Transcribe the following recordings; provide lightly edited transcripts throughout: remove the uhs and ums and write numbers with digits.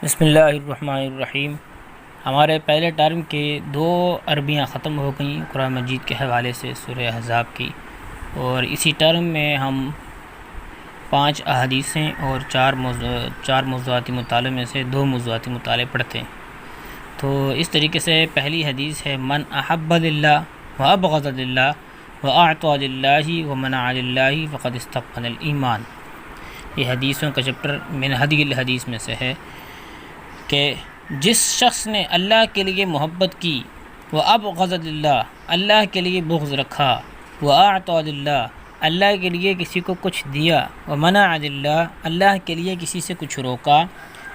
بسم اللہ الرحمن الرحیم۔ ہمارے پہلے ٹرم کے 2 عربیاں ختم ہو گئیں قرآن مجید کے حوالے سے سورہ احزاب کی، اور اسی ٹرم میں ہم 5 احادیثیں اور 4 موضوعاتی مطالعے میں سے 2 موضوعاتی مطالعے پڑھتے ہیں۔ تو اس طریقے سے پہلی حدیث ہے من احب للہ و ابغض للہ و اعطى للہ و منع للہ فقد استکمل الایمان۔ یہ حدیثوں کا چپٹر من ہدی الحدیث میں سے ہے کہ جس شخص نے اللہ کے لیے محبت کی، وہ ابغض للہ اللہ کے لیے بغض رکھا، وہ اعطى للہ اللہ کے لیے کسی کو کچھ دیا، و منع للہ اللہ کے لیے کسی سے کچھ روکا،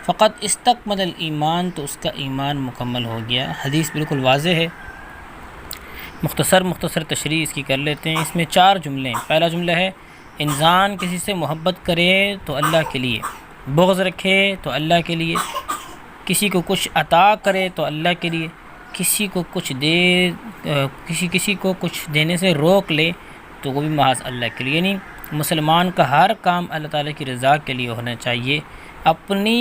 فقط استکمل الایمان تو اس کا ایمان مکمل ہو گیا۔ حدیث بالکل واضح ہے، مختصر تشریح اس کی کر لیتے ہیں۔ اس میں 4 جملے ہیں۔ پہلا جملہ ہے انسان کسی سے محبت کرے تو اللہ کے لیے، بغض رکھے تو اللہ کے لیے، کسی کو کچھ عطا کرے تو اللہ کے لیے، کسی کو کچھ دینے سے روک لے تو وہ بھی محض اللہ کے لیے۔ یعنی مسلمان کا ہر کام اللہ تعالیٰ کی رضا کے لیے ہونا چاہیے، اپنی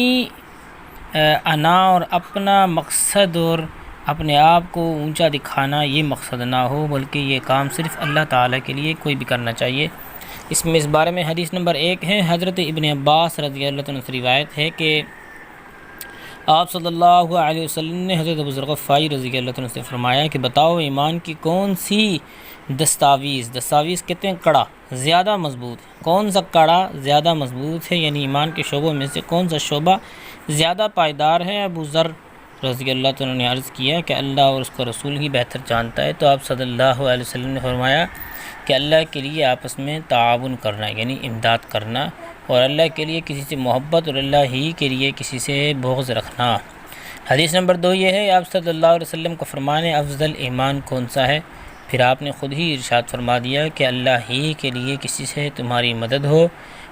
انا اور اپنا مقصد اور اپنے آپ کو اونچا دکھانا یہ مقصد نہ ہو، بلکہ یہ کام صرف اللہ تعالیٰ کے لیے کوئی بھی کرنا چاہیے۔ اس بارے میں حدیث نمبر 1 ہے، حضرت ابن عباس رضی اللہ عنہ سے روایت ہے کہ آپ صلی اللہ علیہ وسلم نے حضرت ابو ذر غفاری رضی اللہ عنہ سے فرمایا کہ بتاؤ ایمان کی کون سی دستاویز کہتے ہیں کڑا زیادہ مضبوط ہے، کون سا کڑا زیادہ مضبوط ہے، یعنی ایمان کے شعبوں میں سے کون سا شعبہ زیادہ پائیدار ہے۔ ابو ذر رضی اللہ عنہ نے عرض کیا کہ اللہ اور اس کا رسول ہی بہتر جانتا ہے۔ تو آپ صلی اللہ علیہ وسلم نے فرمایا کہ اللہ کے لیے آپس میں تعاون کرنا، یعنی امداد کرنا، اور اللہ کے لیے کسی سے محبت اور اللہ ہی کے لیے کسی سے بغض رکھنا۔ حدیث نمبر 2 یہ ہے، آپ صلی اللہ علیہ وسلم کا فرمان ہے افضل ایمان کون سا ہے؟ پھر آپ نے خود ہی ارشاد فرما دیا کہ اللہ ہی کے لیے کسی سے تمہاری مدد ہو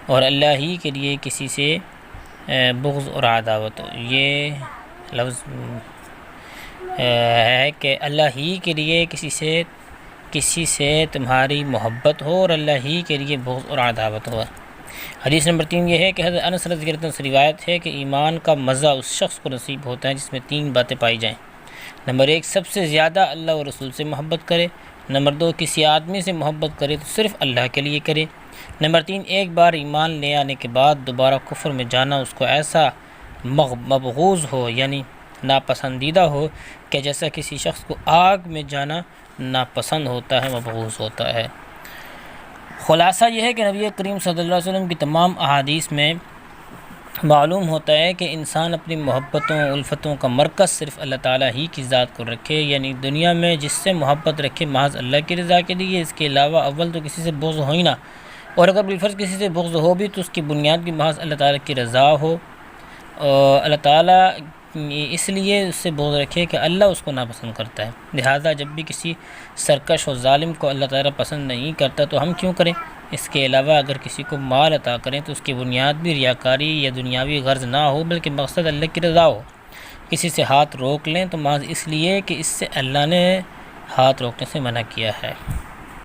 اور اللہ ہی کے لیے کسی سے بغض اور عداوت ہو۔ یہ لفظ ہے کہ اللہ ہی کے لیے کسی سے تمہاری محبت ہو اور اللہ ہی کے لیے بغض اور عداوت ہو۔ حدیث نمبر 3 یہ ہے کہ حضرت انس رضی اللہ عنہ سے روایت ہے کہ ایمان کا مزہ اس شخص کو نصیب ہوتا ہے جس میں 3 باتیں پائی جائیں۔ نمبر 1 سب سے زیادہ اللہ اور رسول سے محبت کرے۔ نمبر 2 کسی آدمی سے محبت کرے تو صرف اللہ کے لیے کرے۔ نمبر 3 ایک بار ایمان لے آنے کے بعد دوبارہ کفر میں جانا اس کو ایسا مبغوض ہو، یعنی ناپسندیدہ ہو کہ جیسا کسی شخص کو آگ میں جانا ناپسند ہوتا ہے، مبغوض ہوتا ہے۔ خلاصہ یہ ہے کہ نبی کریم صلی اللہ علیہ وسلم کی تمام احادیث میں معلوم ہوتا ہے کہ انسان اپنی محبتوں الفتوں کا مرکز صرف اللہ تعالیٰ ہی کی ذات کو رکھے، یعنی دنیا میں جس سے محبت رکھے محض اللہ کی رضا کے لیے، اس کے علاوہ اول تو کسی سے بغض ہو ہی نہ، اور اگر بالفرض کسی سے بغض ہو بھی تو اس کی بنیاد بھی محض اللہ تعالیٰ کی رضا ہو، اور اللہ تعالیٰ اس لیے اس سے بغض رکھے کہ اللہ اس کو ناپسند کرتا ہے۔ لہذا جب بھی کسی سرکش اور ظالم کو اللہ تعالیٰ پسند نہیں کرتا تو ہم کیوں کریں؟ اس کے علاوہ اگر کسی کو مال عطا کریں تو اس کی بنیاد بھی ریاکاری یا دنیاوی غرض نہ ہو، بلکہ مقصد اللہ کی رضا ہو۔ کسی سے ہاتھ روک لیں تو محض اس لیے کہ اس سے اللہ نے ہاتھ روکنے سے منع کیا ہے۔